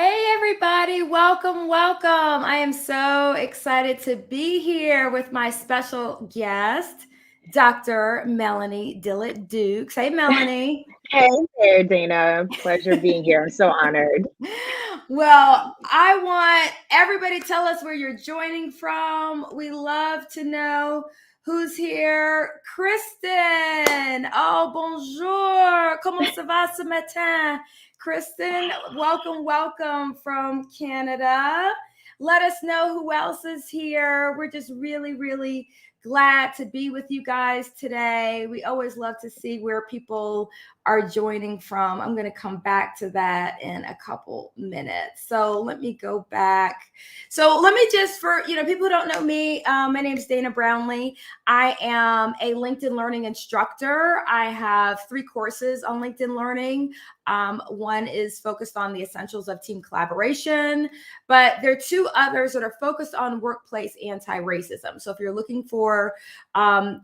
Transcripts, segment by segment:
Hey, everybody. Welcome, welcome. I am so excited to be here with my special guest, Dr. Melanie Dukes. Hey, Melanie. Hey there, Dana. Pleasure being here. I'm so honored. Well, I want everybody to tell us where you're joining from. We love to know who's here. Kristen. Oh, bonjour. Comment ça va ce matin? Kristen, welcome from Canada. Let us know who else is here. We're just really glad to be with you guys today. We always love to see where people are joining from. I'm going to come back to that in a couple minutes. So let me go back. So let me just, for people who don't know me, my name is Dana Brownlee. I am a LinkedIn Learning instructor. I have 3 courses on LinkedIn Learning. One is focused on the essentials of team collaboration, but there are 2 others that are focused on workplace anti-racism. So if you're looking for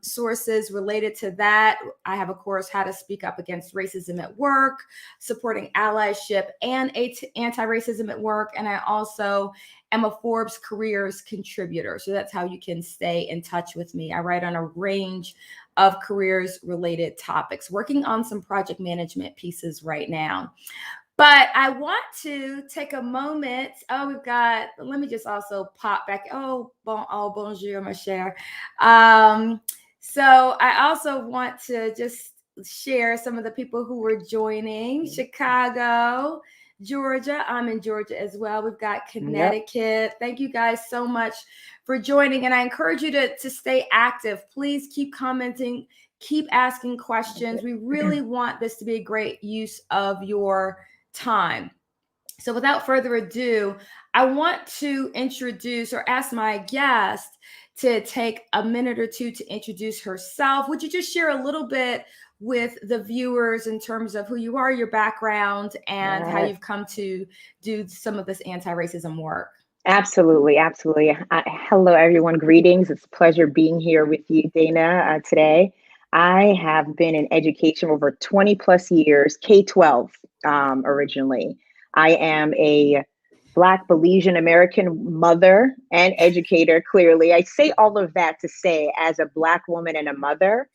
sources related to that, I have a course, How to Speak Up Against Racism at Work, Supporting Allyship and Anti-Racism at Work. And I also am a Forbes Careers contributor. So that's how you can stay in touch with me. I write on a range of careers related topics, working on some project management pieces right now. But I want to take a moment. Let me just also pop back. Bonjour, ma chère. So I also want to just share some of the people who were joining. Chicago, Georgia. I'm in Georgia as well. We've got Connecticut. Yep. Thank you guys so much for joining. And I encourage you to stay active. Please keep commenting, keep asking questions. We really want this to be a great use of your time. So without further ado, I want to introduce or ask my guest to take a minute or 2 to introduce herself. Would you just share a little bit with the viewers in terms of who you are, your background, and how you've come to do some of this anti-racism work? Absolutely. Hello, everyone. Greetings. It's a pleasure being here with you, Dana, today. I have been in education over 20 plus years, K-12 originally. I am a Black Belizean American mother and educator, clearly. I say all of that to say, as a Black woman and a mother,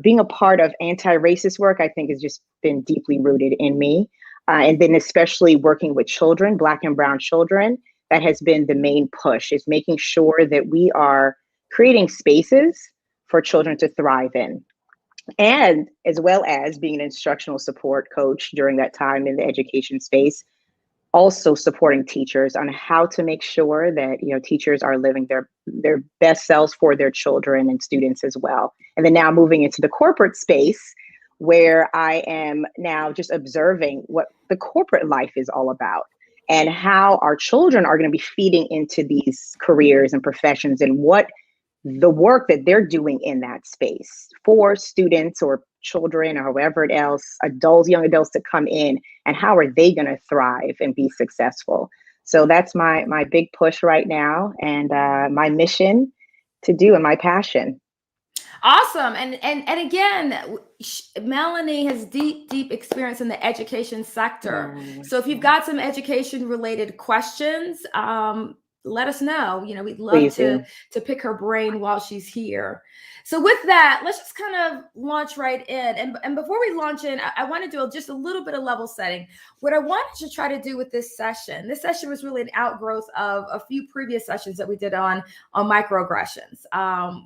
being a part of anti-racist work, I think, has just been deeply rooted in me. And then especially working with children, Black and brown children, that has been the main push, is making sure that we are creating spaces for children to thrive in. And as well as being an instructional support coach during that time in the education space, also supporting teachers on how to make sure that teachers are living their best selves for their children and students as well. And then now moving into the corporate space, where I am now just observing what the corporate life is all about and how our children are going to be feeding into these careers and professions, and what the work that they're doing in that space for students or children or whoever else, adults, young adults, to come in, and how are they going to thrive and be successful. So that's my big push right now, and my mission to do, and my passion. Awesome. And again, Melanie has deep experience in the education sector. So if you've got some education related questions, let us know. We'd love to pick her brain while she's here. So with that, let's just kind of launch right in. And before we launch in, I want to do just a little bit of level setting. What I wanted to try to do with this session was really an outgrowth of a few previous sessions that we did on microaggressions.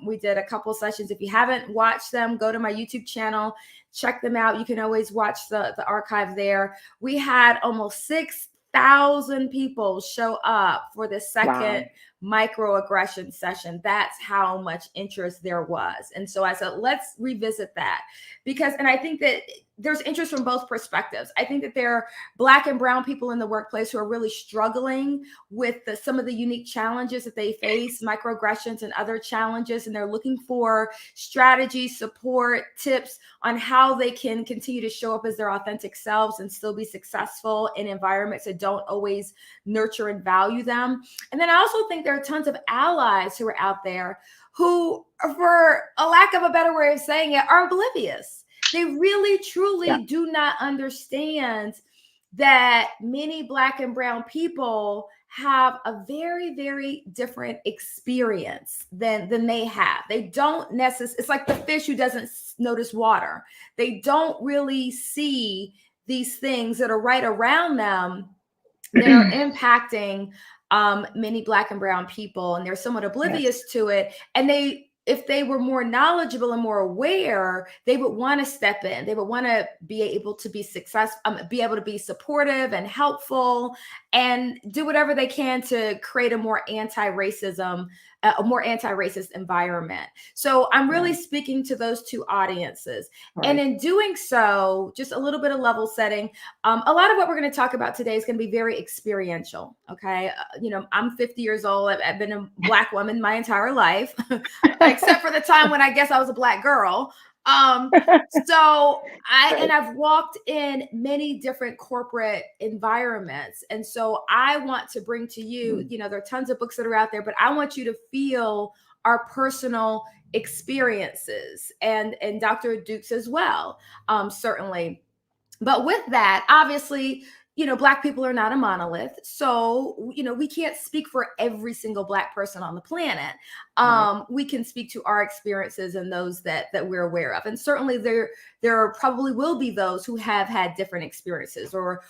We did a couple sessions. If you haven't watched them, go to my YouTube channel, check them out. You can always watch the archive there. We had almost 6,000 people show up for the second microaggression session. That's how much interest there was. And so I said, let's revisit that, and I think that there's interest from both perspectives. I think that there are Black and brown people in the workplace who are really struggling with some of the unique challenges that they face, microaggressions and other challenges, and they're looking for strategy, support, tips on how they can continue to show up as their authentic selves and still be successful in environments that don't always nurture and value them. And then I also think there are tons of allies who are out there who, for a lack of a better way of saying it, are oblivious. They really, truly do not understand that many Black and brown people have a very, very different experience than they have. They don't necessarily, it's like the fish who doesn't notice water. They don't really see these things that are right around them that are impacting many Black and brown people, and they're somewhat oblivious to it. And if they were more knowledgeable and more aware, they would want to step in. They would want to be able to be successful, be able to be supportive and helpful, and do whatever they can to create a more anti-racist environment. So I'm really speaking to those two audiences. Right. And in doing so, just a little bit of level setting, a lot of what we're going to talk about today is going to be very experiential. Okay. I'm 50 years old. I've been a Black woman my entire life, except for the time when I guess I was a Black girl. I've walked in many different corporate environments. And so I want to bring to you, there are tons of books that are out there, but I want you to feel our personal experiences, and Dr. Dukes as well, certainly. But with that, obviously, Black people are not a monolith. So, we can't speak for every single Black person on the planet. We can speak to our experiences and those that we're aware of. And certainly there probably will be those who have had different experiences or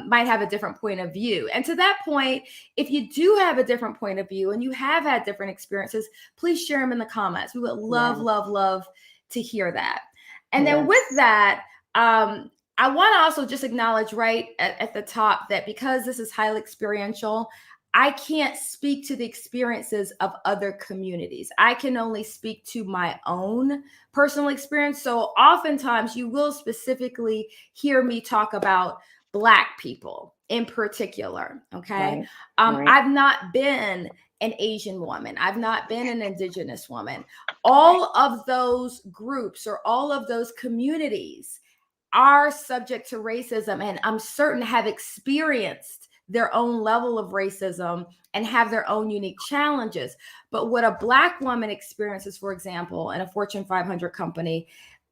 might have a different point of view. And to that point, if you do have a different point of view and you have had different experiences, please share them in the comments. We would love to hear that. And then with that, I want to also just acknowledge right at the top that because this is highly experiential, I can't speak to the experiences of other communities. I can only speak to my own personal experience. So oftentimes you will specifically hear me talk about Black people in particular. Okay. Right. I've not been an Asian woman. I've not been an Indigenous woman. All of those groups or all of those communities are subject to racism, and I'm certain have experienced their own level of racism and have their own unique challenges. But what a Black woman experiences, for example, in a Fortune 500 company,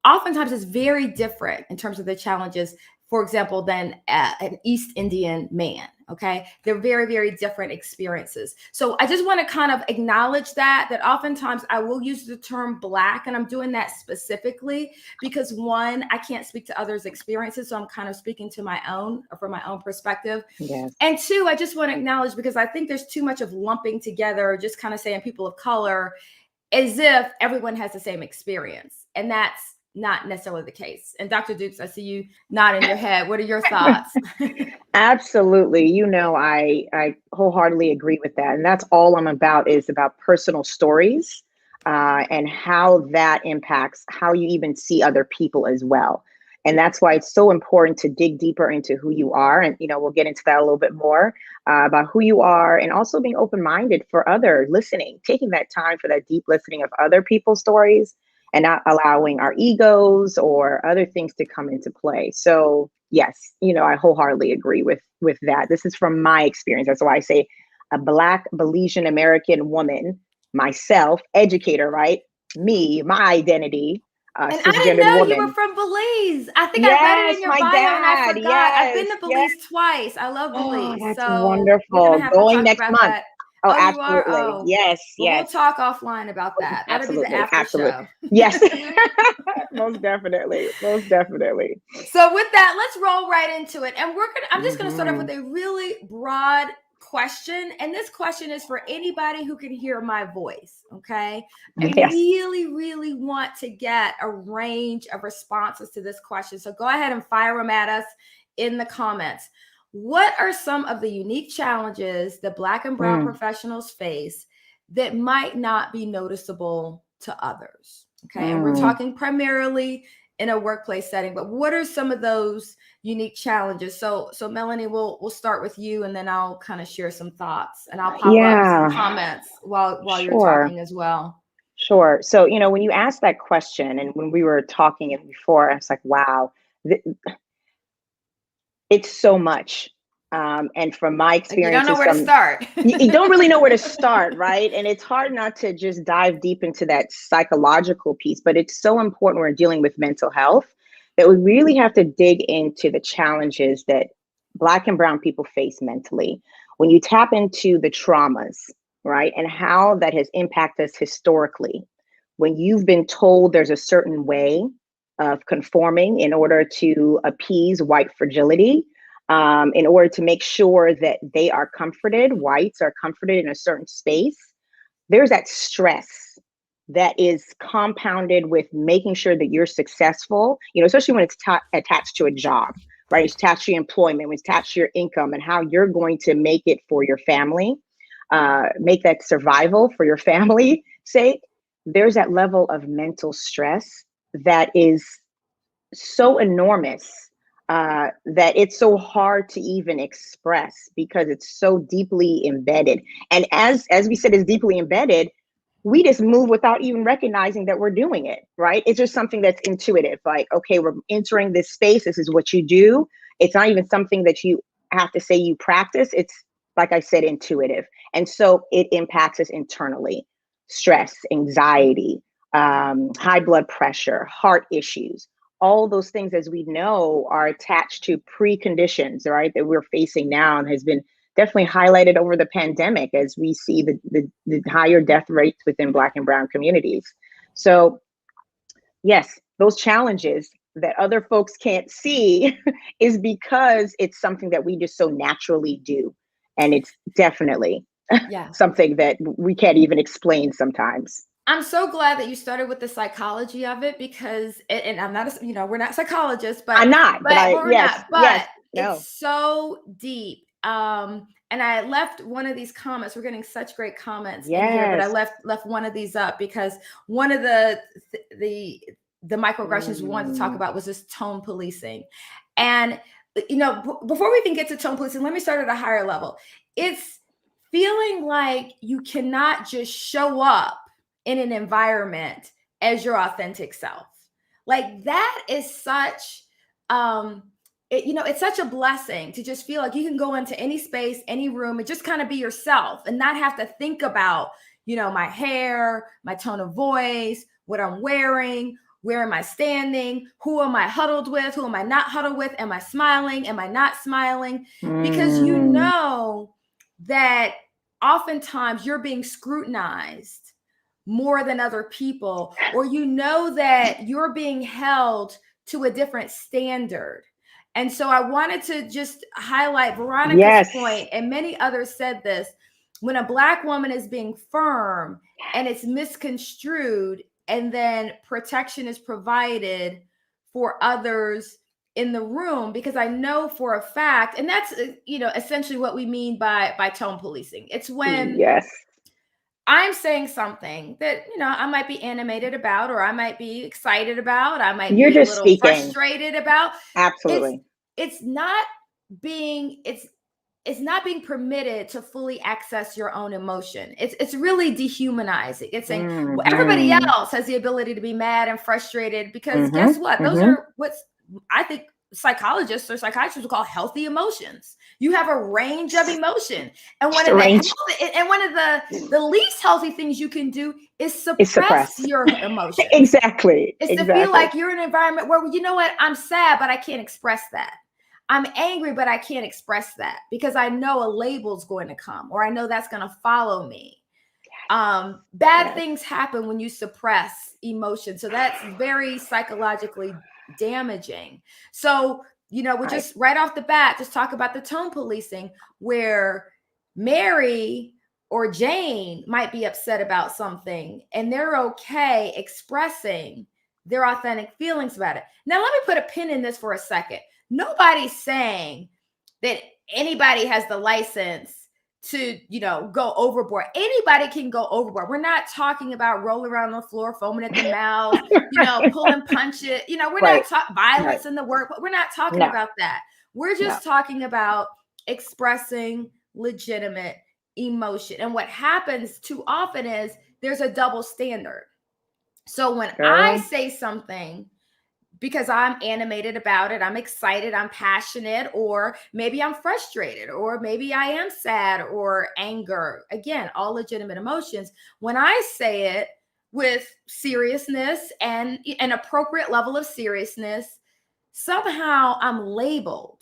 oftentimes is very different in terms of the challenges, for example, than an East Indian man. Okay. They're very, very different experiences. So I just want to kind of acknowledge that oftentimes I will use the term Black, and I'm doing that specifically because one, I can't speak to others' experiences. So I'm kind of speaking to my own or from my own perspective. Yes. And two, I just want to acknowledge, because I think there's too much of lumping together, just kind of saying people of color as if everyone has the same experience. And that's not necessarily the case. And Dr. Dukes, I see you nodding your head. What are your thoughts? Absolutely. I wholeheartedly agree with that. And that's all I'm about, is about personal stories and how that impacts how you even see other people as well. And that's why it's so important to dig deeper into who you are. And, we'll get into that a little bit more about who you are, and also being open-minded for other listening, taking that time for that deep listening of other people's stories, and not allowing our egos or other things to come into play. So yes, I wholeheartedly agree with that. This is from my experience. That's why I say a Black Belizean American woman, myself, educator, right? Me, my identity. And I didn't know you were from Belize. I think I read it in your bio and I forgot. I've been to Belize twice. I love Belize. Oh, that's wonderful. Going next month. That. Oh, absolutely. Oh. Yes. Well, we'll talk offline about that. That'll be the after show. Yes. Most definitely. So with that, let's roll right into it. And I'm just going to start off with a really broad question. And this question is for anybody who can hear my voice. Okay. I really, really want to get a range of responses to this question. So go ahead and fire them at us in the comments. What are some of the unique challenges that Black and brown professionals face that might not be noticeable to others? Okay. And we're talking primarily in a workplace setting, but what are some of those unique challenges? So Melanie, we'll start with you, and then I'll kind of share some thoughts, and I'll pop up some comments while you're talking as well. Sure. So, when you asked that question, and when we were talking before, I was like, wow, it's so much. And from my experience, you don't know where to start. You don't really know where to start, right? And it's hard not to just dive deep into that psychological piece, but it's so important when we're dealing with mental health, that we really have to dig into the challenges that Black and Brown people face mentally. When you tap into the traumas, right, and how that has impacted us historically, when you've been told there's a certain way of conforming in order to appease white fragility, in order to make sure that they are comforted, whites are comforted in a certain space, there's that stress that is compounded with making sure that you're successful, especially when it's attached to a job, right? It's attached to your employment, when it's attached to your income and how you're going to make it for your family, make that survival for your family sake. There's that level of mental stress that is so enormous, that it's so hard to even express because it's so deeply embedded. And as we said, it's deeply embedded. We just move without even recognizing that we're doing it, right? It's just something that's intuitive. Like, okay, we're entering this space. This is what you do. It's not even something that you have to say you practice. It's, like I said, intuitive. And so it impacts us internally. Stress, anxiety, high blood pressure, heart issues, all those things, as we know, are attached to preconditions, right, that we're facing now, and has been definitely highlighted over the pandemic as we see the higher death rates within Black and Brown communities. So yes, those challenges that other folks can't see is because it's something that we just so naturally do. And it's definitely something that we can't even explain sometimes. I'm so glad that you started with the psychology of it, because, and I'm not, we're not psychologists, but I'm not, but no. It's so deep. And I left one of these comments. We're getting such great comments in here, but I left one of these up because one of the microaggressions we wanted to talk about was this tone policing. And, before we even get to tone policing, let me start at a higher level. It's feeling like you cannot just show up in an environment as your authentic self. Like, that is such, it's such a blessing to just feel like you can go into any space, any room, and just kind of be yourself and not have to think about, my hair, my tone of voice, what I'm wearing, where am I standing, who am I huddled with, who am I not huddled with, am I smiling, am I not smiling? Because you know that oftentimes you're being scrutinized more than other people, or that you're being held to a different standard. And so I wanted to just highlight Veronica's point, and many others said this: when a Black woman is being firm and it's misconstrued, and then protection is provided for others in the room, because I know for a fact, and that's essentially what we mean by tone policing. It's when I'm saying something that, I might be animated about, or I might be excited about, I might be a little frustrated about. Absolutely. It's not being permitted to fully access your own emotion. It's really dehumanizing. It's saying, well, everybody else has the ability to be mad and frustrated, because guess what? Those are what's, I think, psychologists or psychiatrists would call healthy emotions. You have a range of emotion. And one of the least healthy things you can do is suppress your emotions. Exactly. It's to feel like you're in an environment where, you know what, I'm sad, but I can't express that. I'm angry, but I can't express that because I know a label's going to come, or I know that's going to follow me. Bad things happen when you suppress emotion. So that's very psychologically damaging. So, we just right off the bat, just talk about the tone policing, where Mary or Jane might be upset about something and they're okay expressing their authentic feelings about it. Now, let me put a pin in this for a second. Nobody's saying that anybody has the license to, go overboard. Anybody can go overboard. We're not talking about rolling around on the floor, foaming at the mouth, pulling punches. We're not talking violence in the work. We're not talking about that. We're just talking about expressing legitimate emotion. And what happens too often is there's a double standard. So when I say something because I'm animated about it, I'm excited, I'm passionate, or maybe I'm frustrated, or maybe I am sad or anger. Again, all legitimate emotions. When I say it with seriousness and an appropriate level of seriousness, somehow I'm labeled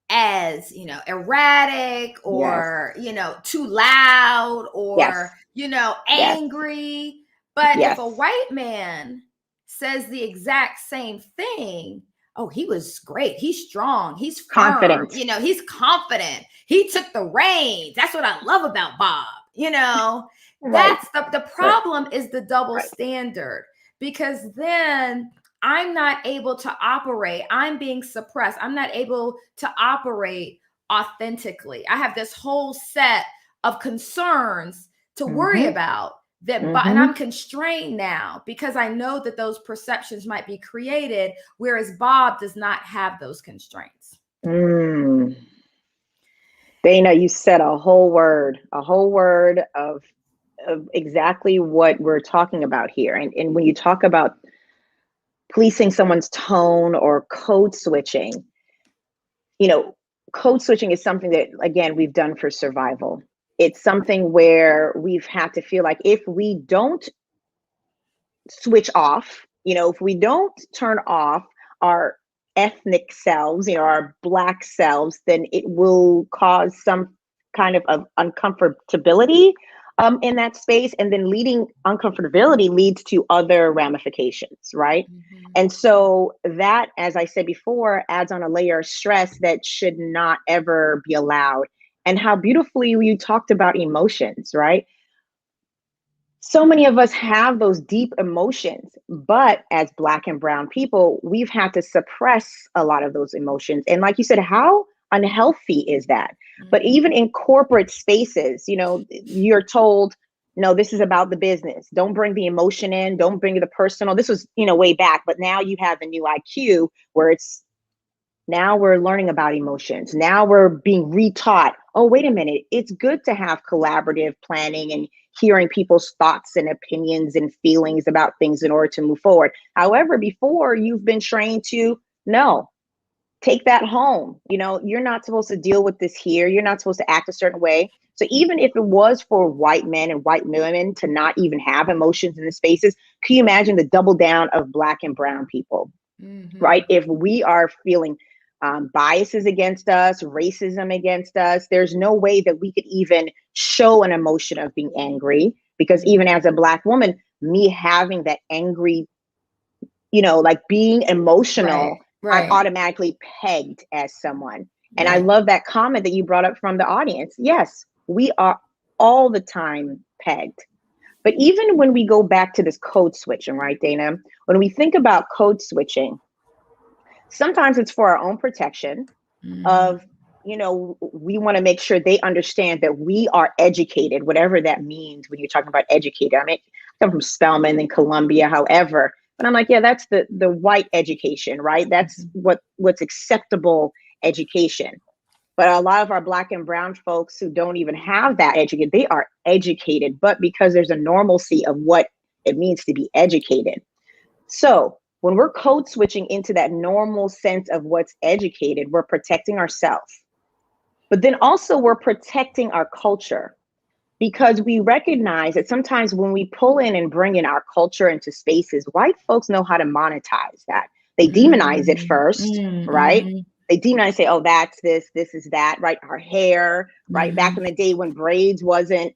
as, erratic or, too loud Yes. or, Yes. angry. But if a Yes. white man says the exact same thing, oh, he was great. He's strong. He's firm. Confident. He's confident. He took the reins. That's what I love about Bob. Right. That's the Right. problem is the double standard, because then I'm not able to operate. I'm being suppressed. I'm not able to operate authentically. I have this whole set of concerns to worry about and I'm constrained now because I know that those perceptions might be created, whereas Bob does not have those constraints. Dana, you said a whole word of exactly what we're talking about here. And when you talk about policing someone's tone or code switching, code switching is something that, again, we've done for survival. It's something where we've had to feel like if we don't switch off, if we don't turn off our ethnic selves, our Black selves, then it will cause some kind of uncomfortability in that space. And then uncomfortability leads to other ramifications, right? And so that, as I said before, adds on a layer of stress that should not ever be allowed. And how beautifully you talked about emotions, right? So many of us have those deep emotions, but as Black and brown people, we've had to suppress a lot of those emotions. And like you said, how unhealthy is that? But even in corporate spaces, you're told, no, this is about the business. Don't bring the emotion in. Don't bring the personal. This was, way back. But now you have the new IQ where now we're learning about emotions. Now we're being retaught. Oh, wait a minute. It's good to have collaborative planning and hearing people's thoughts and opinions and feelings about things in order to move forward. However, before you've been trained to, no, take that home. You're not supposed to deal with this here. You're not supposed to act a certain way. So even if it was for white men and white women to not even have emotions in the spaces, can you imagine the double down of Black and brown people, right? If we are feeling biases against us, racism against us, there's no way that we could even show an emotion of being angry, because even as a Black woman, me having that angry, like being emotional, Right. I'm automatically pegged as someone. And I love that comment that you brought up from the audience. Yes, we are all the time pegged. But even when we go back to this code switching, right, Dana, when we think about code switching, sometimes it's for our own protection of, we want to make sure they understand that we are educated, whatever that means when you're talking about educated. I mean, I come from Spelman and Columbia, however, but I'm like, yeah, that's the white education, right? That's what's acceptable education. But a lot of our Black and brown folks who don't even have that educated, they are educated, but because there's a normalcy of what it means to be educated. So when we're code switching into that normal sense of what's educated, we're protecting ourselves. But then also we're protecting our culture, because we recognize that sometimes when we pull in and bring in our culture into spaces, white folks know how to monetize that. They demonize it first, right? They demonize, say, oh, that's this is that, right? Our hair, right? Back in the day when braids wasn't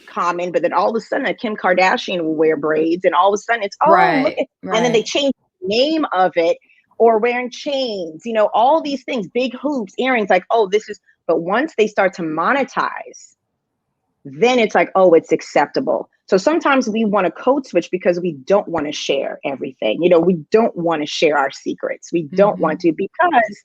common, but then all of a sudden Kim Kardashian will wear braids, and all of a sudden it's, oh, look at, and then they change the name of it, or wearing chains, all these things, big hoops, earrings, like, oh, this is, but once they start to monetize, then it's like, oh, it's acceptable. So sometimes we want to code switch because we don't want to share everything. We don't want to share our secrets. We don't want to, because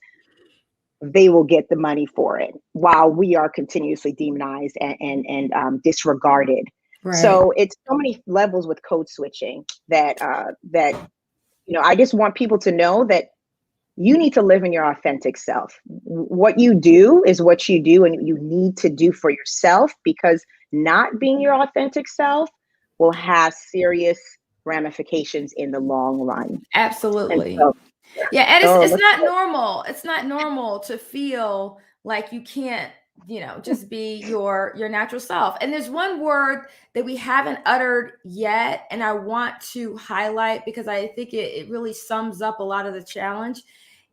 they will get the money for it while we are continuously demonized and disregarded. So it's so many levels with code switching that I just want people to know that you need to live in your authentic self. What you do is what you do, and you need to do for yourself, because not being your authentic self will have serious ramifications in the long run. Absolutely. So, yeah, and it's not normal. It's not normal to feel like you can't, just be your natural self. And there's one word that we haven't uttered yet, and I want to highlight because I think it really sums up a lot of the challenge.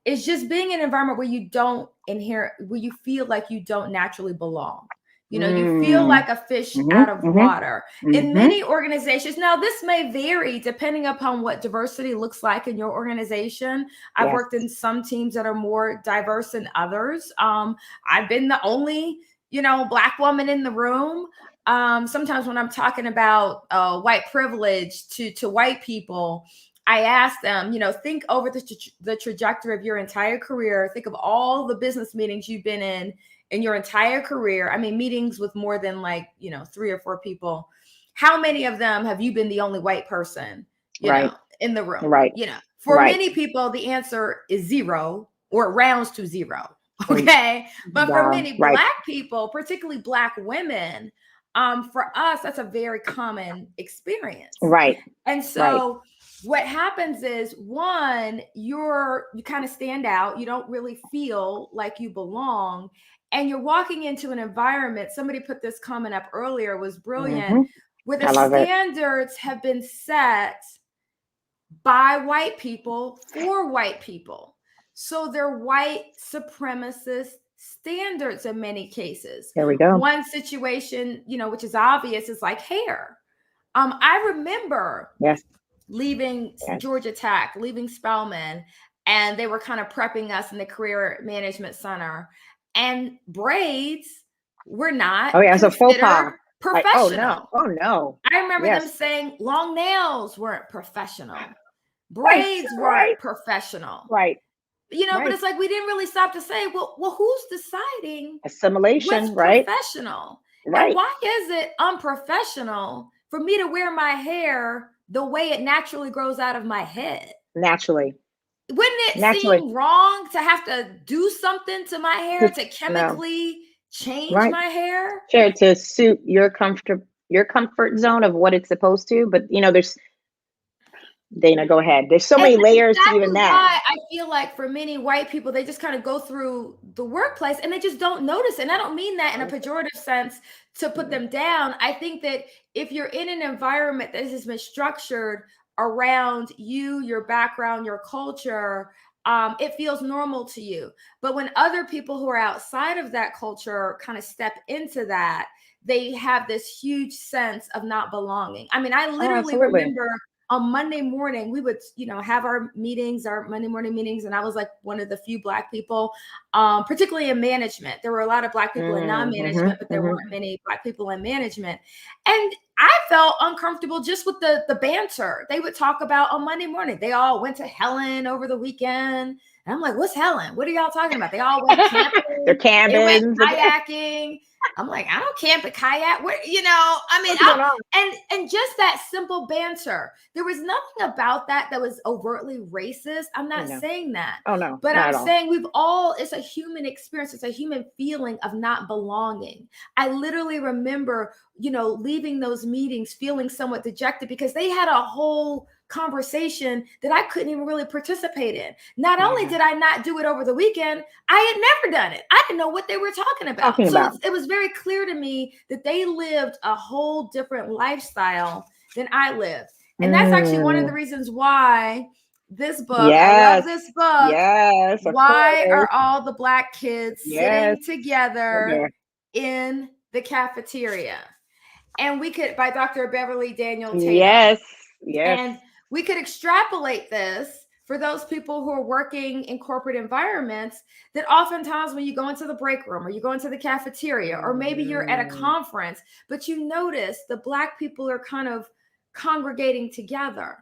is just being in an environment where you don't where you feel like you don't naturally belong. You feel like a fish out of water. In many organizations, now this may vary depending upon what diversity looks like in your organization. I've worked in some teams that are more diverse than others. I've been the only, Black woman in the room. Sometimes when I'm talking about white privilege to white people, I ask them, think over the trajectory of your entire career. Think of all the business meetings you've been in your entire career. I mean, meetings with more than 3 or 4 people. How many of them have you been the only white person, in the room? Right. For many people, the answer is 0 or it rounds to 0. Okay. But for many Black people, particularly Black women, for us, that's a very common experience. Right. And so what happens is, one, you kind of stand out. You don't really feel like you belong. And you're walking into an environment. Somebody put this comment up earlier, was brilliant, where the standards have been set by white people for white people. So they're white supremacist standards in many cases. There we go. One situation, which is obvious, is like hair. I remember leaving Georgia Tech, leaving Spelman, and they were kind of prepping us in the Career Management Center. And braids were not it's a faux pas. Professional. Oh no. I remember them saying long nails weren't professional. Braids weren't professional. Right. But it's like we didn't really stop to say, well, who's deciding assimilation, what's professional? Right. And why is it unprofessional for me to wear my hair the way it naturally grows out of my head? Naturally. Wouldn't it seem wrong to have to do something to my hair to chemically change my hair? Sure, to suit your comfort zone of what it's supposed to. But there's Dana, go ahead. There's so many layers to even that. Why I feel like for many white people, they just kind of go through the workplace and they just don't notice. And I don't mean that in a pejorative sense to put them down. I think that if you're in an environment that has been structured around you, your background, your culture, it feels normal to you. But when other people who are outside of that culture kind of step into that, they have this huge sense of not belonging. I mean, I literally remember on Monday morning, we would, have our Monday morning meetings. And I was like one of the few Black people, particularly in management. There were a lot of Black people in non-management, but there weren't many Black people in management. And I felt uncomfortable just with the banter. They would talk about on Monday morning. They all went to Helen over the weekend. And I'm like, what's Helen? What are y'all talking about? They all went camping. Their cabins. They went kayaking. I'm like, I don't camp and kayak. Where, and just that simple banter. There was nothing about that was overtly racist. I'm not saying that. Oh no. But I'm saying it's a human experience. It's a human feeling of not belonging. I literally remember, leaving those meetings feeling somewhat dejected because they had a whole conversation that I couldn't even really participate in. Not only did I not do it over the weekend, I had never done it. I didn't know what they were talking about. It was very clear to me that they lived a whole different lifestyle than I lived. And that's actually one of the reasons why this book, I love this book. Why are all the Black kids sitting together in the cafeteria? And we could, by Dr. Beverly Daniel Tatum. Yes. And we could extrapolate this for those people who are working in corporate environments, that oftentimes when you go into the break room or you go into the cafeteria, or maybe you're at a conference, but you notice the Black people are kind of congregating together.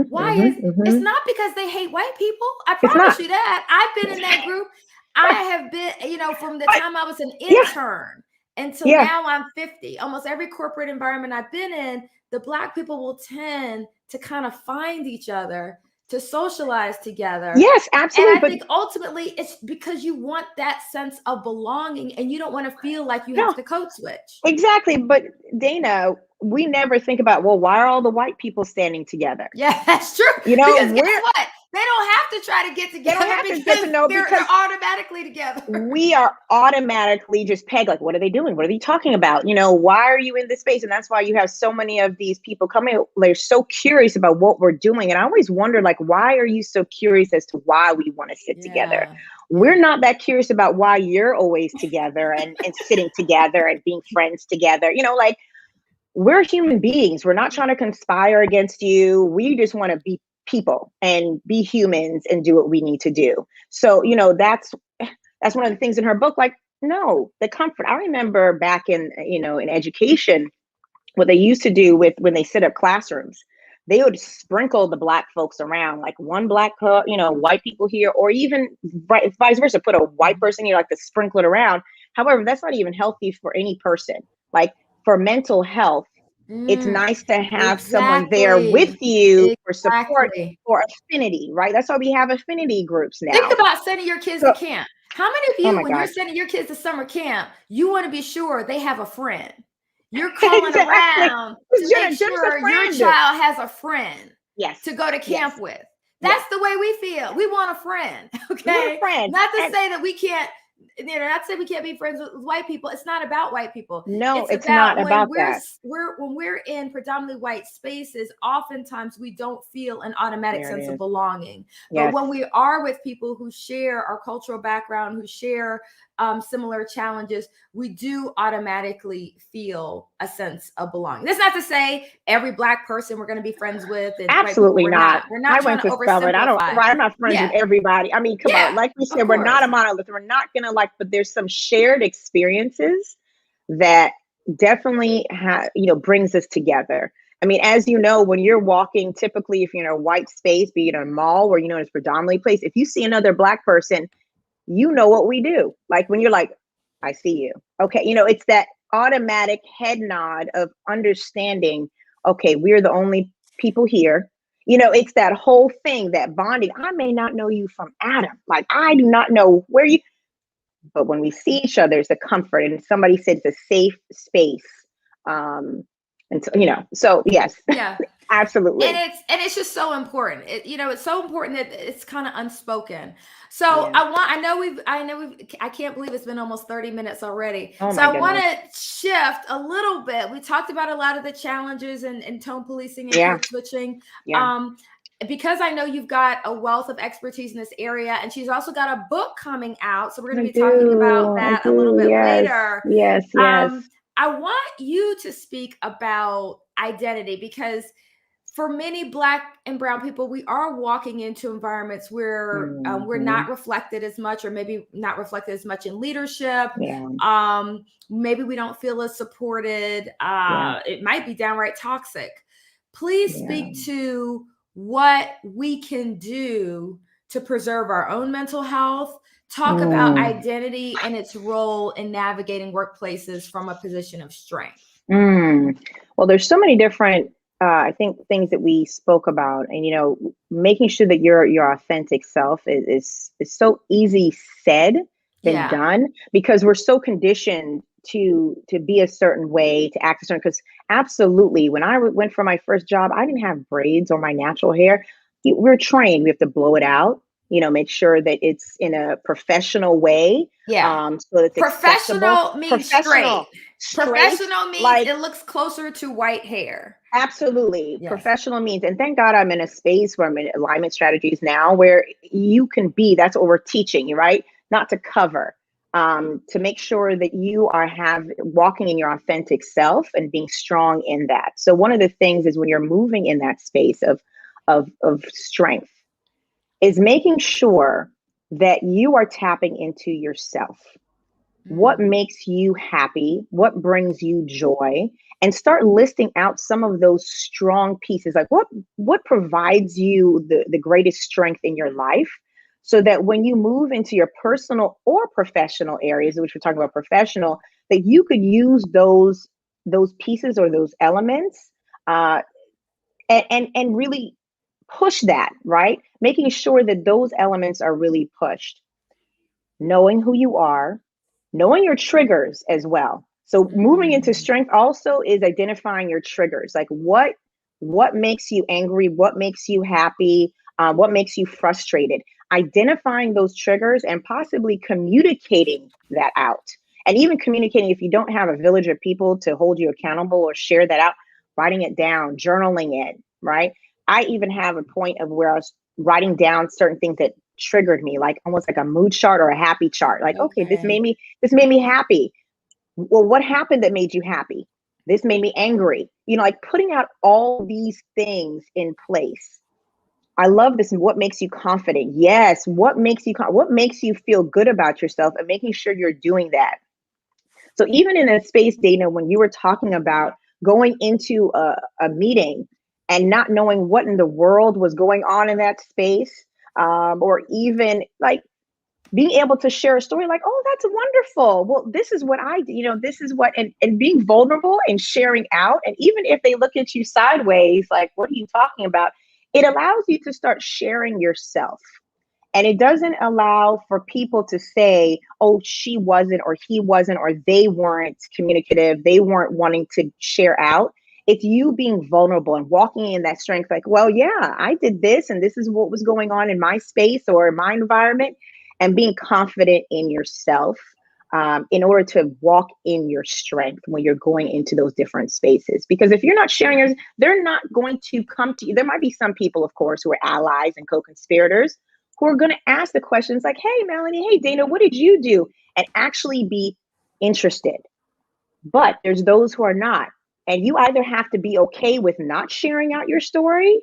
Why is it's not because they hate white people. I promise you that. I've been in that group. I have been, from the time I was an intern until now I'm 50. Almost every corporate environment I've been in, the Black people will tend to kind of find each other, to socialize together. Yes, absolutely. And I think ultimately it's because you want that sense of belonging and you don't want to feel like you have to code switch. Exactly. But Dana, we never think about, why are all the white people standing together? Yeah, that's true. Because guess what? They don't have to try to get together because they're automatically together. We are automatically just pegged, like, what are they doing? What are they talking about? Why are you in this space? And that's why you have so many of these people coming. They're so curious about what we're doing. And I always wonder, like, why are you so curious as to why we want to sit together? We're not that curious about why you're always together and sitting together and being friends together. Like, we're human beings. We're not trying to conspire against you. We just want to be people and be humans and do what we need to do. So, that's one of the things in her book, like, no, the comfort. I remember back in education, what they used to do when they set up classrooms, they would sprinkle the Black folks around, like one Black, white people here, or even vice versa, put a white person here, like to sprinkle it around. However, that's not even healthy for any person. Like, for mental health, it's nice to have someone there with you for support, for affinity, right? That's why we have affinity groups now. Think about sending your kids to camp. How many of you, when you're sending your kids to summer camp, you want to be sure they have a friend? You're calling around to make sure your child has a friend to go to camp with. That's the way we feel. We want a friend, okay? Not to say that we can't, not to say we can't be friends with white people. It's not about white people. No, it's not about that. When we're in predominantly white spaces, oftentimes we don't feel an automatic sense of belonging. But when we are with people who share our cultural background, who share similar challenges, we do automatically feel a sense of belonging. That's not to say every Black person we're going to be friends with. And absolutely not. We're not trying to oversimplify. I'm not friends with everybody. I mean, come on. Like we said, we're not a monolith. We're not going to but there's some shared experiences that definitely brings us together. I mean, as you know, when you're walking, typically, if you're in a white space, be it a mall where it's predominantly place, if you see another Black person, you know what we do. Like, when you're like, I see you. Okay. It's that automatic head nod of understanding. Okay. We're the only people here. It's that whole thing, that bonding. I may not know you from Adam. Like, I do not know where you, but when we see each other, it's a comfort. And somebody said it's a safe space. And so yes, absolutely. And it's just so important. It's so important that it's kind of unspoken. So I can't believe it's been almost 30 minutes already. Oh, so I want to shift a little bit. We talked about a lot of the challenges and tone policing and code switching. Because I know you've got a wealth of expertise in this area, and she's also got a book coming out. So we're going to be talking about that a little bit later. Yes. I want you to speak about identity, because for many Black and brown people, we are walking into environments where we're not reflected as much, or maybe not reflected as much in leadership. Maybe we don't feel as supported. It might be downright toxic. Please speak to what we can do to preserve our own mental health. Talk about identity and its role in navigating workplaces from a position of strength. Well, there's so many different, I think, things that we spoke about, and making sure that your authentic self is so easy said than done, because we're so conditioned to be a certain way, to act a certain. Because absolutely, when I went for my first job, I didn't have braids or my natural hair. We're trained. We have to blow it out. Make sure that it's in a professional way. So it's professional means straight. Professional means like, it looks closer to white hair. Absolutely. Professional means, and thank God I'm in a space where I'm in alignment strategies now, where you can be, that's what we're teaching, right? Not to cover, to make sure that you are walking in your authentic self and being strong in that. So one of the things is, when you're moving in that space of strength, is making sure that you are tapping into yourself. What makes you happy? What brings you joy? And start listing out some of those strong pieces. Like, what provides you the greatest strength in your life, so that when you move into your personal or professional areas, which we're talking about professional, that you could use those pieces or those elements and really push that, right? Making sure that those elements are really pushed. Knowing who you are, knowing your triggers as well. So moving into strength also is identifying your triggers. Like, what makes you angry? What makes you happy? What makes you frustrated? Identifying those triggers and possibly communicating that out. And even communicating, if you don't have a village of people to hold you accountable or share that out, writing it down, journaling it, right? I even have a point of where I was writing down certain things that triggered me, like almost like a mood chart or a happy chart. Like, okay, this made me happy. Well, what happened that made you happy? This made me angry. Like putting out all these things in place. I love this. What makes you confident? Yes. What makes you feel good about yourself, and making sure you're doing that. So even in a space, Dana, when you were talking about going into a meeting and not knowing what in the world was going on in that space, or even like being able to share a story like, oh, that's wonderful. Well, this is what I do, this is what, and being vulnerable and sharing out. And even if they look at you sideways, like, what are you talking about? It allows you to start sharing yourself. And it doesn't allow for people to say, oh, she wasn't, or he wasn't, or they weren't communicative. They weren't wanting to share out. It's you being vulnerable and walking in that strength. Like, well, yeah, I did this, and this is what was going on in my space or in my environment, and being confident in yourself, in order to walk in your strength when you're going into those different spaces. Because if you're not sharing yours, they're not going to come to you. There might be some people, of course, who are allies and co-conspirators, who are going to ask the questions like, hey, Melanie, hey, Dana, what did you do? And actually be interested. But there's those who are not. And you either have to be okay with not sharing out your story,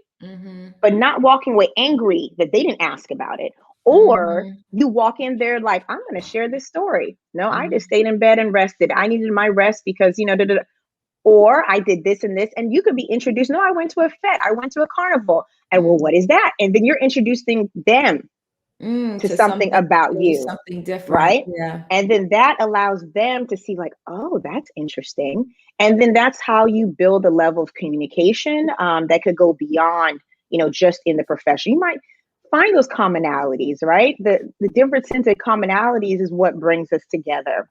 but not walking away angry that they didn't ask about it. Or you walk in there like, I'm going to share this story. No, I just stayed in bed and rested. I needed my rest because, or I did this and this. And you could be introduced. No, I went to a fete. I went to a carnival. And well, what is that? And then you're introducing them to something about you, something different, right? Yeah. And then that allows them to see like, oh, that's interesting. And then that's how you build a level of communication that could go beyond, just in the profession. You might find those commonalities, right? The differences and commonalities is what brings us together.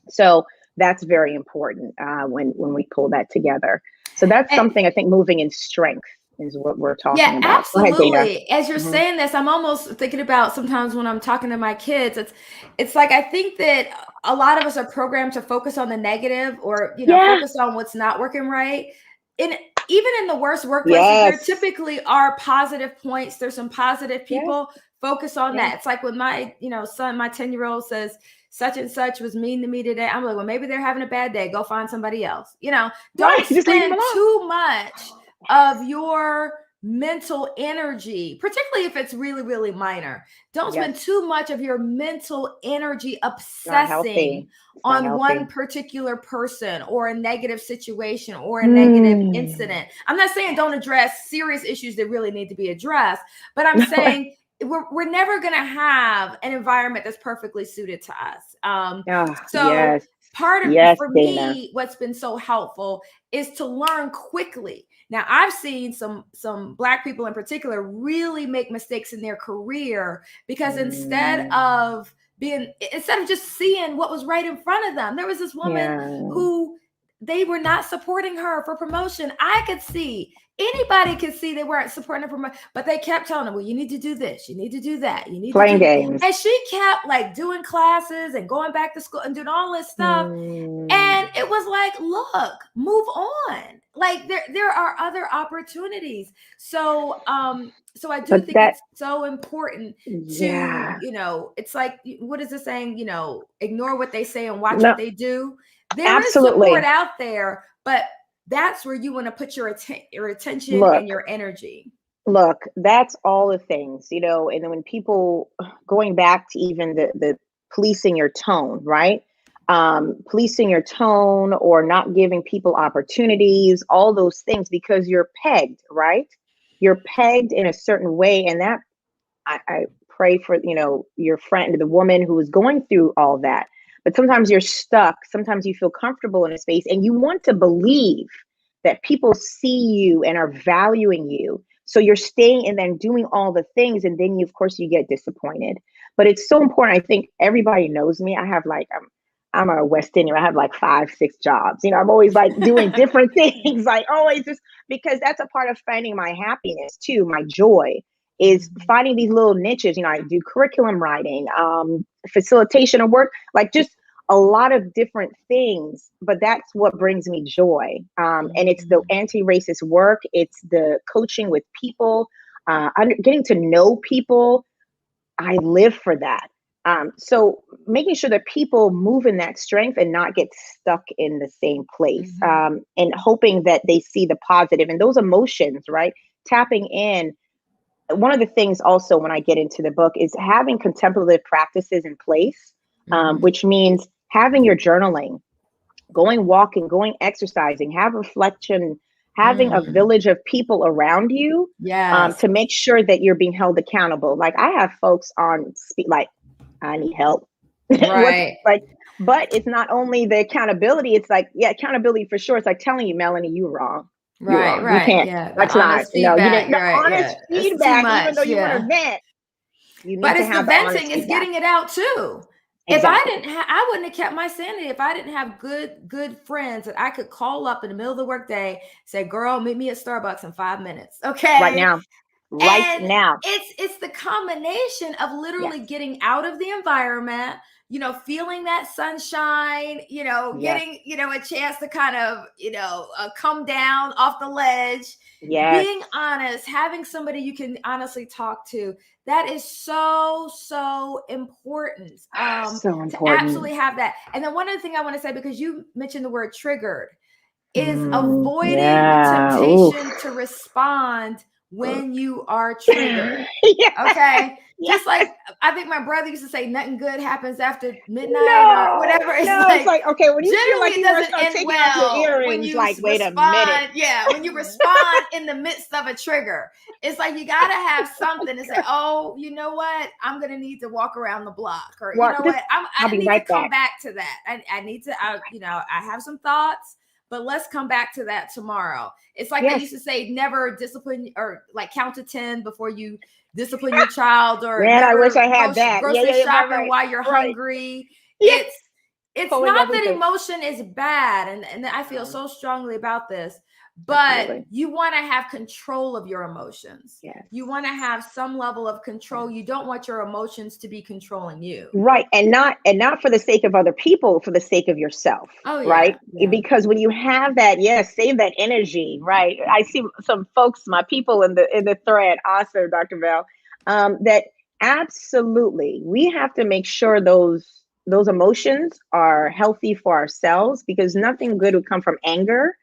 So that's very important when we pull that together. So that's something I think moving in strength is what we're talking about. Absolutely. Go ahead, As you're saying this, I'm almost thinking about sometimes when I'm talking to my kids, it's like, I think that a lot of us are programmed to focus on the negative, or, focus on what's not working right. And even in the worst workplaces, there typically are positive points. There's some positive people. Focus on that. It's like when my, son, my 10-year-old says, such and such was mean to me today. I'm like, well, maybe they're having a bad day. Go find somebody else. Don't spend too much of your mental energy, particularly if it's really, really minor. Don't spend too much of your mental energy obsessing on one particular person or a negative situation or a negative incident. I'm not saying don't address serious issues that really need to be addressed, but I'm saying we're never going to have an environment that's perfectly suited to us. Part of, for me, what's been so helpful is to learn quickly. Now, I've seen some Black people in particular really make mistakes in their career because instead of just seeing what was right in front of them, there was this woman who they were not supporting her for promotion. I could see. Anybody could see they weren't supporting her promotion, but they kept telling her, well, you need to do this, you need to do that, you need to do games. And she kept like doing classes and going back to school and doing all this stuff. And it was like, look, move on. Like there are other opportunities. So I do think it's so important to, it's like, what is the saying? Ignore what they say and watch what they do. There is support out there, but that's where you want to put your attention and your energy. Look, that's all the things, and then when people, going back to even the policing your tone, right? Policing your tone or not giving people opportunities, all those things, because you're pegged, right? You're pegged in a certain way. And that I pray for, your friend, the woman who is going through all that. But sometimes you're stuck. Sometimes you feel comfortable in a space and you want to believe that people see you and are valuing you. So you're staying and then doing all the things. And then, of course, you get disappointed. But it's so important. I think everybody knows me. I have I'm a West Indian. I have like 5-6 jobs. I'm always like doing different things, like always, just because that's a part of finding my happiness too, my joy. is finding these little niches. I do curriculum writing, facilitation of work, like just a lot of different things, but that's what brings me joy. And it's the anti-racist work. It's the coaching with people, getting to know people. I live for that. So making sure that people move in that strength and not get stuck in the same place, and hoping that they see the positive and those emotions, right? Tapping in. One of the things also when I get into the book is having contemplative practices in place, which means having your journaling, going walking, going exercising, have reflection, having a village of people around you, to make sure that you're being held accountable. Like I have folks on speak, like I need help. Right. But it's not only the accountability. It's like, yeah, accountability for sure. It's like telling you, Melanie, you're wrong. Right, You can't. yeah. The That's not. honest No, you didn't. feedback. The Right, honest yeah. It's too feedback, much. even though you want to vent, you But need to it's the have the honest venting, it's feedback. getting it out too. Exactly. If I didn't I wouldn't have kept my sanity if I didn't have good friends that I could call up in the middle of the workday, say, girl, meet me at Starbucks in 5 minutes. Okay. Right now. It's the combination of literally getting out of the environment, feeling that sunshine, getting, a chance to kind of, come down off the ledge, being honest, having somebody you can honestly talk to. That is so, so important. So important. To absolutely have that. And then one other thing I want to say, because you mentioned the word triggered, is avoiding the temptation to respond when you are triggered. Okay. Just like I think my brother used to say, nothing good happens after midnight or whatever. It's like, okay, when you feel like it you doesn't want to end take well out your earrings, when you like, wait respond. a minute. Yeah, when you respond in the midst of a trigger. It's like you gotta have something to say, oh, you know what? I'm gonna need to walk around the block, or you know what? I need to come back to that. I need to, I have some thoughts. But let's come back to that tomorrow. It's like they used to say, never discipline or like count to 10 before you discipline your child, or man, I wish I had that. Grocery shopping while you're hungry. It's not that emotion is bad, and I feel so strongly about this. But you want to have control of your emotions. You want to have some level of control. You don't want your emotions to be controlling you. Right. And not for the sake of other people, for the sake of yourself. Oh, yeah. Right. Yeah. Because when you have that, save that energy. Right. I see some folks, my people in the thread, also, Dr. Bell, that absolutely we have to make sure those emotions are healthy for ourselves, because nothing good would come from anger.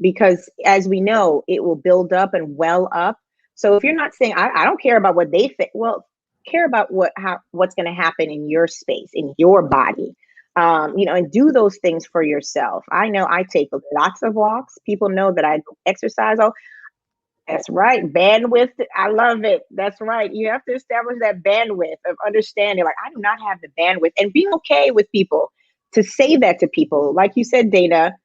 Because as we know, it will build up and well up. So if you're not saying, I don't care about what they think, well, care about what's going to happen in your space, in your body, and do those things for yourself. I know I take lots of walks. People know that I exercise. Oh, that's right. Bandwidth. I love it. That's right. You have to establish that bandwidth of understanding. Like, I do not have the bandwidth, and be okay with people to say that to people. Like you said, Dana,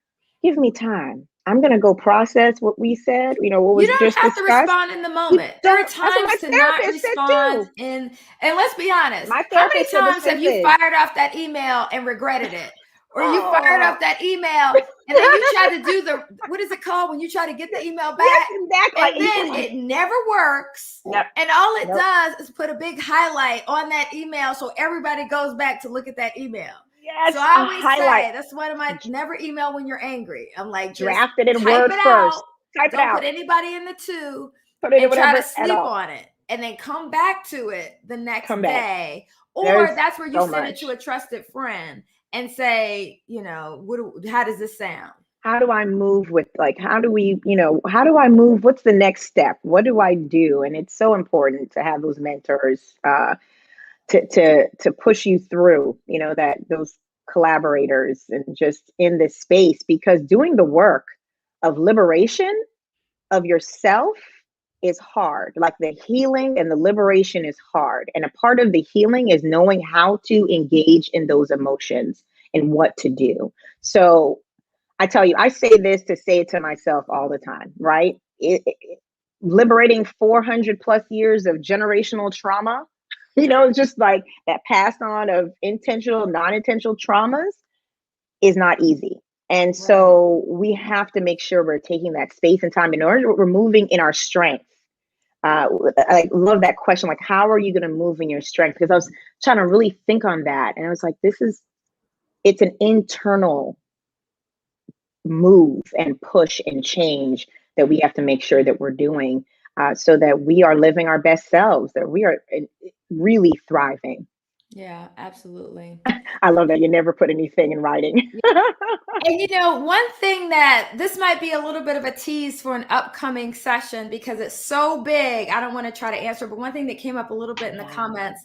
give me time. I'm going to go process what we said, what was just discussed. You don't have to respond in the moment. There are times to not respond. And let's be honest, how many times have you fired off that email and regretted it? Or you fired off that email and then you try to do what is it called when you try to get the email back? Yes, exactly. And then it never works. Yep. And all it does is put a big highlight on that email so everybody goes back to look at that email. Yes, so I always say, that's one of my, never email when you're angry. I'm like, draft it in Word first. Type it out. Don't put anybody in the two. Put it in try to sleep on it. And then come back to it the next day. Or that's where you send it to a trusted friend and say, how does this sound? How do I move with, like, how do I move? What's the next step? What do I do? And it's so important to have those mentors, to push you through, that those collaborators, and just in this space, because doing the work of liberation of yourself is hard. Like, the healing and the liberation is hard. And a part of the healing is knowing how to engage in those emotions and what to do. So I tell you, I say this to say it to myself all the time, right? Liberating 400 plus years of generational trauma, just like that passed on of intentional, non-intentional traumas, is not easy. And so we have to make sure we're taking that space and time in order we're moving in our strength. I love that question. Like, how are you going to move in your strength? Because I was trying to really think on that. And I was like, it's an internal move and push and change that we have to make sure that we're doing so that we are living our best selves, that we are really thriving. Yeah, absolutely. I love that you never put anything in writing. And you know, one thing that this might be a little bit of a tease for an upcoming session because it's so big. I don't want to try to answer, but one thing that came up a little bit in the comments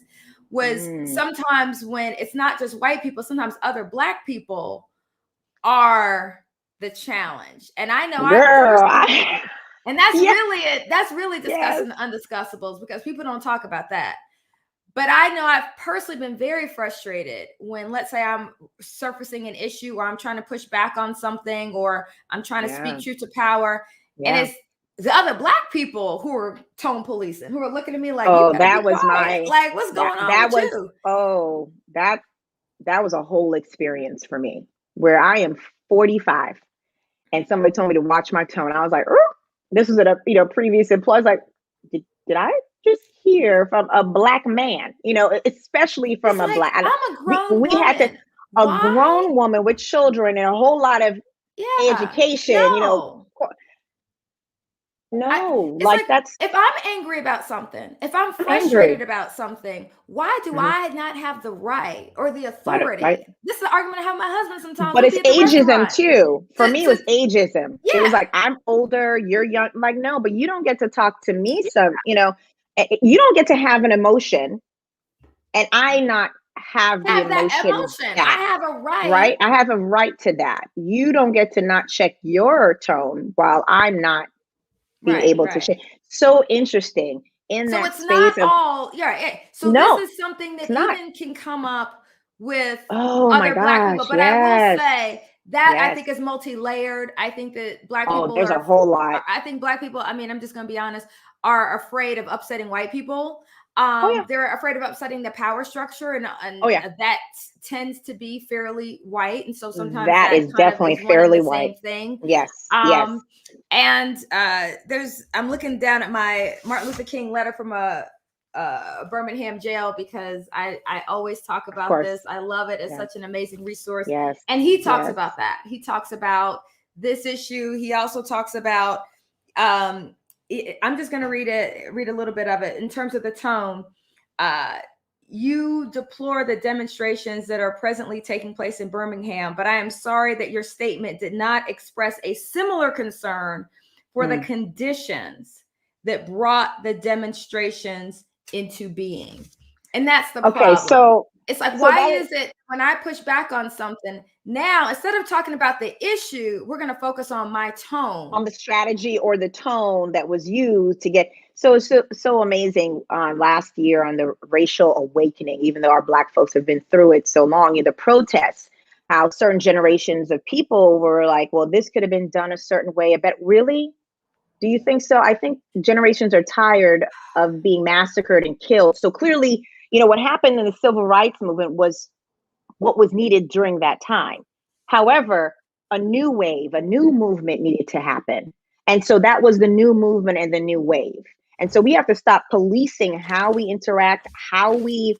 was sometimes when it's not just white people, sometimes other Black people are the challenge. And I know and that's really it. That's really discussing the undiscussables because people don't talk about that. But I know I've personally been very frustrated when, let's say, I'm surfacing an issue or I'm trying to push back on something or I'm trying to speak truth to power. And it's the other Black people who are tone policing, who are looking at me like, you better be quiet. Like, what's going on with you? Oh, that was a whole experience for me where I am 45 and somebody told me to watch my tone. I was like, this was at a previous employee. I was like, did I just hear from a Black man, especially from a Black. I'm a grown woman. Had to, a grown woman with children and a whole lot of education, that's. If I'm angry about something, if I'm frustrated about something, why do I not have the right or the authority? Right. This is the argument I have with my husband sometimes. But it's ageism too. For me, it was ageism. Yeah. It was like, I'm older, you're young. Like, no, but you don't get to talk to me. You don't get to have an emotion and I not have the emotion. I have a right. Right? I have a right to that. You don't get to not check your tone while I'm not being able to share. So interesting in that space. So it's not all, So this is something that even can come up with other Black people. But I will say that I think is multi-layered. I think that Black people there's a whole lot. I think Black people, I mean, I'm just going to be honest, are afraid of upsetting white people. They're afraid of upsetting the power structure, and that tends to be fairly white, and so sometimes that is definitely fairly white thing. Yes. And I'm looking down at my Martin Luther King letter from a Birmingham jail because I always talk about this. I love it. It's such an amazing resource. Yes. And he talks about that. He talks about this issue. He also talks about I'm just going to read a little bit of it in terms of the tone. You deplore the demonstrations that are presently taking place in Birmingham, but I am sorry that your statement did not express a similar concern for the conditions that brought the demonstrations into being. And that's the problem. So it's like, why is it when I push back on something now, instead of talking about the issue, we're going to focus on my tone, on the strategy or the tone that was used to get. So it's so amazing. Last year on the racial awakening, even though our Black folks have been through it so long, in the protests, how certain generations of people were like, well, this could have been done a certain way. I bet, really? Do you think so? I think generations are tired of being massacred and killed. So clearly, what happened in the civil rights movement was what was needed during that time. However, a new wave, a new movement needed to happen. And so that was the new movement and the new wave. And so we have to stop policing how we interact, how we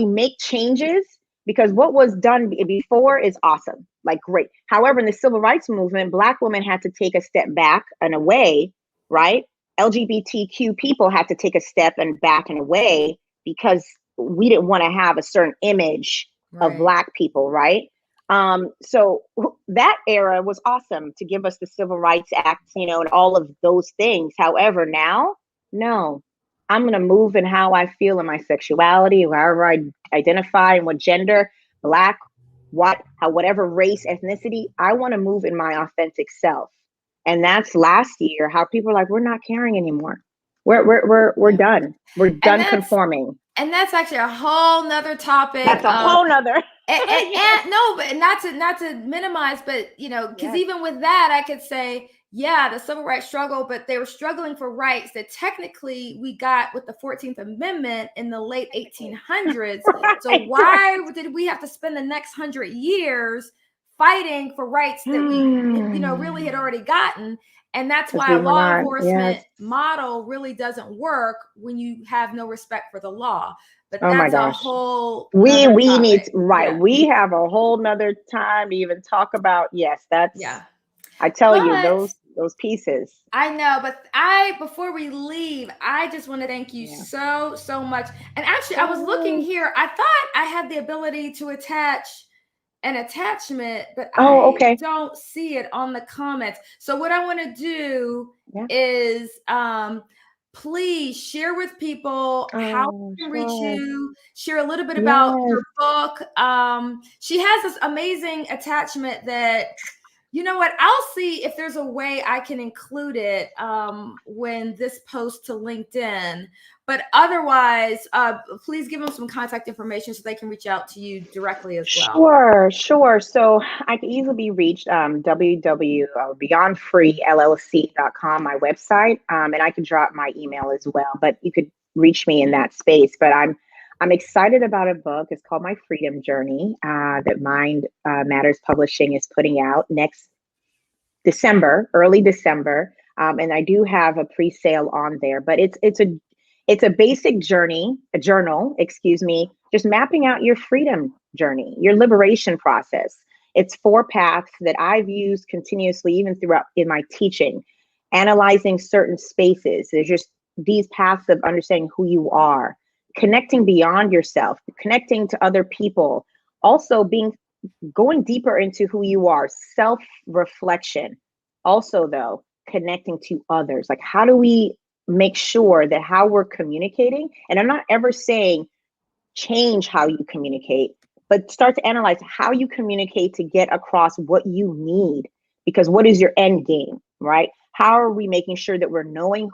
make changes, because what was done before is awesome, like great. However, in the civil rights movement, Black women had to take a step back and away, right? LGBTQ people had to take a step and back and away because we didn't want to have a certain image of Black people, right? So that era was awesome to give us the Civil Rights Act, and all of those things. However, now, no, I'm going to move in how I feel in my sexuality, however I identify, and what gender, Black, whatever race, ethnicity, I want to move in my authentic self. And that's last year, how people are like, we're not caring anymore. We're done. We're done conforming. And that's actually a whole nother topic. That's a whole nother. and no, but not to minimize, but because even with that, I could say, the civil rights struggle, but they were struggling for rights that technically we got with the 14th Amendment in the late 1800s. So why did we have to spend the next 100 years fighting for rights that we, really had already gotten? And that's Because why we a have law not, enforcement yes. model really doesn't work when you have no respect for the law. But Oh my that's a gosh. whole We nother need, topic. right. Yeah. We have a whole nother time to even talk about, yes, that's, Yeah. I tell you, But those pieces. I know, but before we leave, I just want to thank you Yeah. so much. And actually, I was looking Oh, here. I thought I had the ability to attach an attachment, but oh, I okay. don't see it on the comments. So what I want to do Yeah. is please share with people how Oh, we can reach sure. you, share a little bit about Yes. your book. She has this amazing attachment that, you know what, I'll see if there's a way I can include it when this post to LinkedIn. But otherwise, please give them some contact information so they can reach out to you directly as well. Sure. So I can easily be reached www.beyondfreellc.com, my website, and I can drop my email as well. But you could reach me in that space. But I'm excited about a book. It's called My Freedom Journey that Mind Matters Publishing is putting out next December, early December. And I do have a pre-sale on there, but it's a basic journey, a journal, excuse me, just mapping out your freedom journey, your liberation process. It's 4 paths that I've used continuously, even throughout in my teaching, analyzing certain spaces. There's just these paths of understanding who you are, connecting beyond yourself, connecting to other people, also going deeper into who you are, self reflection. Also, though, connecting to others. Like, how do we make sure that how we're communicating? And I'm not ever saying change how you communicate, but start to analyze how you communicate to get across what you need. Because what is your end game, right? How are we making sure that we're knowing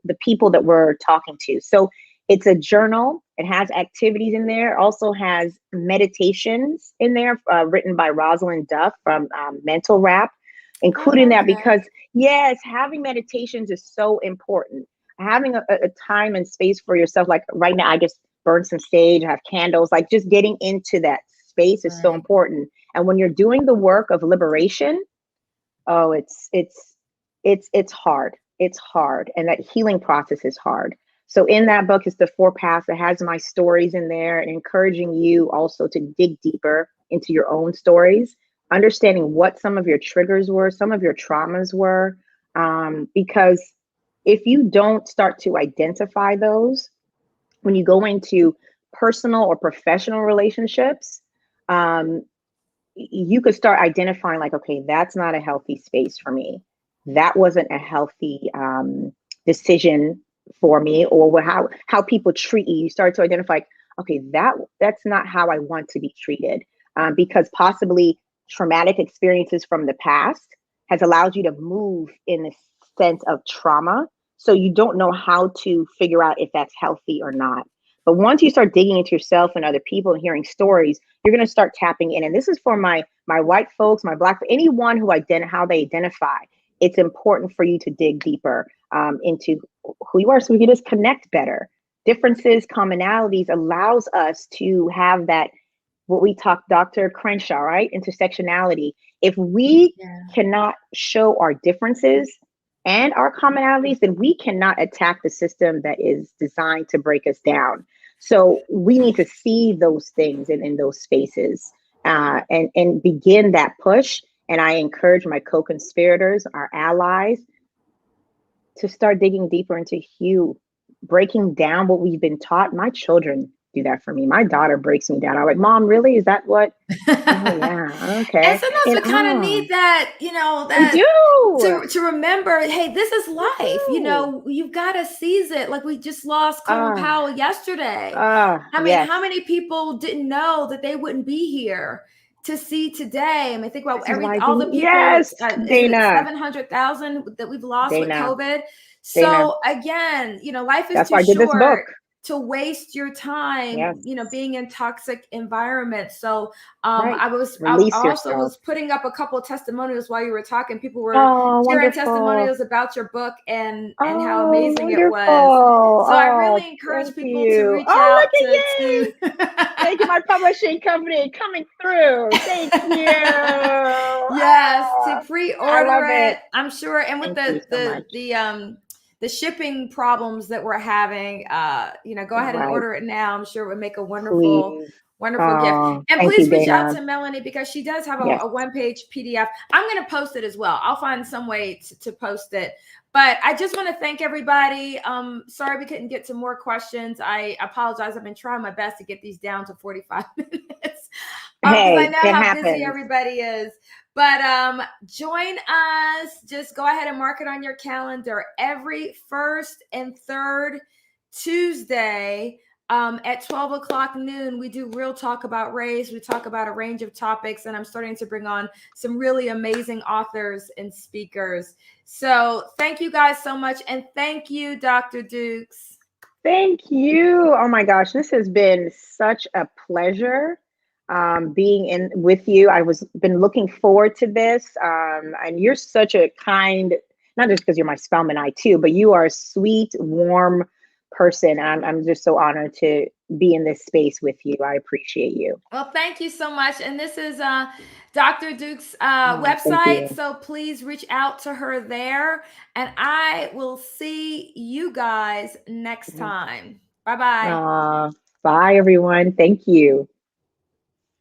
the people that we're talking to? So it's a journal. It has activities in there. Also has meditations in there, written by Rosalind Duff from Mental Rap, including Oh, that okay. because yes, having meditations is so important. Having a time and space for yourself. Like right now, I just burn some sage, have candles. Like just getting into that space is so Right. important. And when you're doing the work of liberation, oh, it's hard. It's hard. And that healing process is hard. So in that book is the 4 paths. It has my stories in there and encouraging you also to dig deeper into your own stories, understanding what some of your triggers were, some of your traumas were. Because if you don't start to identify those, when you go into personal or professional relationships, um, you could start identifying like, okay, that's not a healthy space for me. That wasn't a healthy decision for me, or how people treat you. You start to identify, okay, that's not how I want to be treated, because possibly traumatic experiences from the past has allowed you to move in a sense of trauma. So you don't know how to figure out if that's healthy or not. But once you start digging into yourself and other people and hearing stories, you're going to start tapping in. And this is for my white folks, my black, anyone who how they identify. It's important for you to dig deeper into who you are, so we can just connect better. Differences, commonalities allows us to have that, what we talk, Dr. Crenshaw, right? Intersectionality. If we Yeah. cannot show our differences and our commonalities, then we cannot attack the system that is designed to break us down. So we need to see those things in those spaces, and begin that push. And I encourage my co-conspirators, our allies, to start digging deeper into breaking down what we've been taught. My children do that for me. My daughter breaks me down. I'm like, Mom, really? Is that what? Oh yeah, And okay. sometimes And we kind of need that, we that do. to remember, hey, this is We life. do. You've got to seize it. Like we just lost Colin Ah, Powell yesterday. I mean, yes. how many people didn't know that they wouldn't be here to see today? I mean, think about This is why all the we, people. yes, Is it Dana, 700,000 that we've lost with Dana, COVID? Dana. So again, life is That's too why I did this book. short to waste your time, Yes, being in toxic environments. So right. I Release also yourself. was putting up a couple of testimonials while you were talking. People were Oh, sharing wonderful. testimonials about your book and how Oh, amazing it wonderful. was. So I Oh, really encourage thank people to you. reach Oh, out look at to yay. Thank you, my publishing company coming through. Thank you. Yes, to Ah, I pre-order love it, it. I'm sure. And with Thank you so much. the shipping problems that we're having, go ahead and Right. order it now. I'm sure it would make a wonderful, Please. wonderful gift. Oh, And thank you, please reach out Dana. to Melanie because she does have Yes. a one-page PDF. I'm going to post it as well. I'll find some way to post it. But I just want to thank everybody. Sorry we couldn't get to more questions. I apologize. I've been trying my best to get these down to 45 minutes because I Hey, know it how busy happens. everybody is. But join us. Just go ahead and mark it on your calendar every first and third Tuesday at 12 o'clock noon. We do Real Talk About Race. We talk about a range of topics, and I'm starting to bring on some really amazing authors and speakers. So thank you guys so much. And thank you, Dr. Dukes. Thank you. Oh my gosh, this has been such a pleasure being in with you. I was been looking forward to this, and you're such a kind, not just because you're my Spelman I too, but you are a sweet, warm person. I'm just so honored to be in this space with you. I appreciate you. Well, thank you so much. And this is Dr. Duke's Oh, thank website. you. So please reach out to her there. And I will see you guys next time. Bye bye. Bye, everyone. Thank you.